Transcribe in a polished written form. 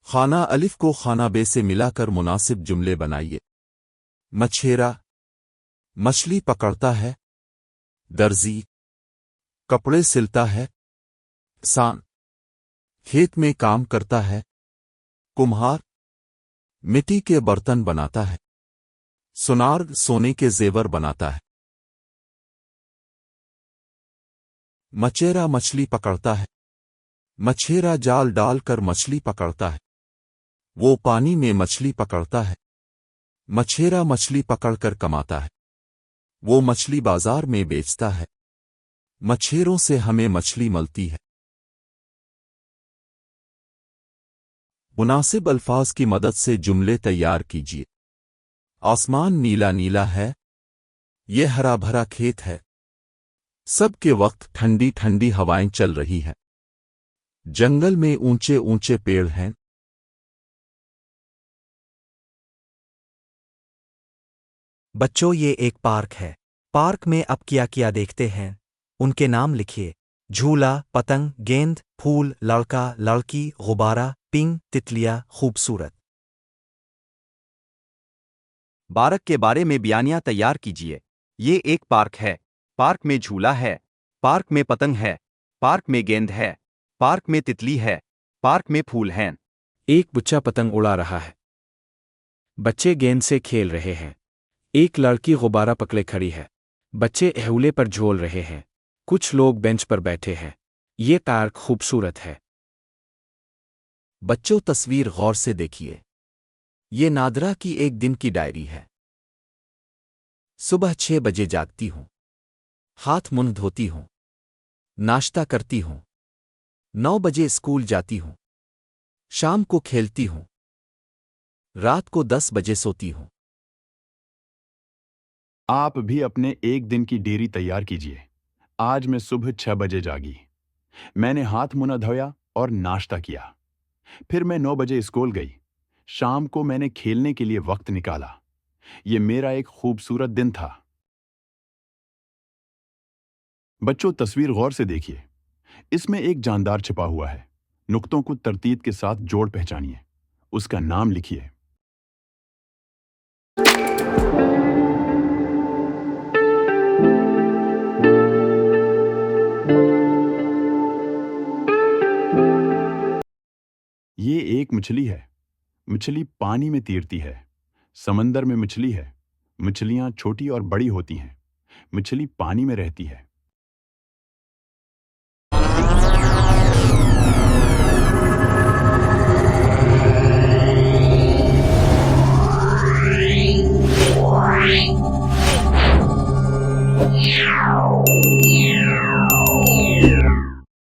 खाना अलिफ को खाना बे से मिलाकर मुनासिब जुमले बनाइए। मछेरा मछली पकड़ता है। दर्जी कपड़े सिलता है। किसान खेत में काम करता है। कुम्हार मिट्टी के बर्तन बनाता है। सुनार सोने के जेवर बनाता है। मचेरा मछली पकड़ता है। मछेरा जाल डालकर मछली पकड़ता है। वो पानी में मछली पकड़ता है। मछेरा मछली पकड़कर कमाता है। वो मछली बाजार में बेचता है। मछेरों से हमें मछली मिलती है। मुनासिब अल्फाज की मदद से जुमले तैयार कीजिए। आसमान नीला नीला है। ये हरा भरा खेत है। सब के वक्त ठंडी ठंडी हवाएं चल रही हैं। जंगल में ऊंचे ऊंचे पेड़ हैं। बच्चों, ये एक पार्क है। पार्क में अब क्या क्या देखते हैं? उनके नाम लिखिए। झूला, पतंग, गेंद, फूल, लड़का, लड़की, गुब्बारा, पिंग, तितलियां, खूबसूरत। पार्क के बारे में बयानियां तैयार कीजिए। ये एक पार्क है। पार्क में झूला है। पार्क में पतंग है। पार्क में गेंद है। पार्क में तितली है। पार्क में फूल हैं। एक बच्चा पतंग उड़ा रहा है। बच्चे गेंद से खेल रहे हैं। एक लड़की गुब्बारा पकड़े खड़ी है। बच्चे एहूले पर झोल रहे हैं। कुछ लोग बेंच पर बैठे हैं। ये पार्क खूबसूरत है। बच्चों, तस्वीर गौर से देखिए। ये नादरा की एक दिन की डायरी है। सुबह 6 बजे जागती हूँ। हाथ मुंह धोती हूँ। नाश्ता करती हूँ। 9 बजे स्कूल जाती हूँ। शाम को खेलती हूँ। रात को 10 बजे सोती हूँ। आप भी अपने एक दिन की डेयरी तैयार कीजिए। आज मैं सुबह 6 बजे जागी। मैंने हाथ मुंह धोया और नाश्ता किया। फिर मैं 9 बजे स्कूल गई। शाम को मैंने खेलने के लिए वक्त निकाला। यह मेरा एक खूबसूरत दिन था। बच्चों, तस्वीर गौर से देखिए। इसमें एक जानदार छिपा हुआ है। नुक्तों को तरतीब के साथ जोड़ पहचानिए। उसका नाम लिखिए। ये एक मछली है। मछली पानी में तैरती है। समंदर में मछली है। मछलियां छोटी और बड़ी होती हैं। मछली पानी में रहती है।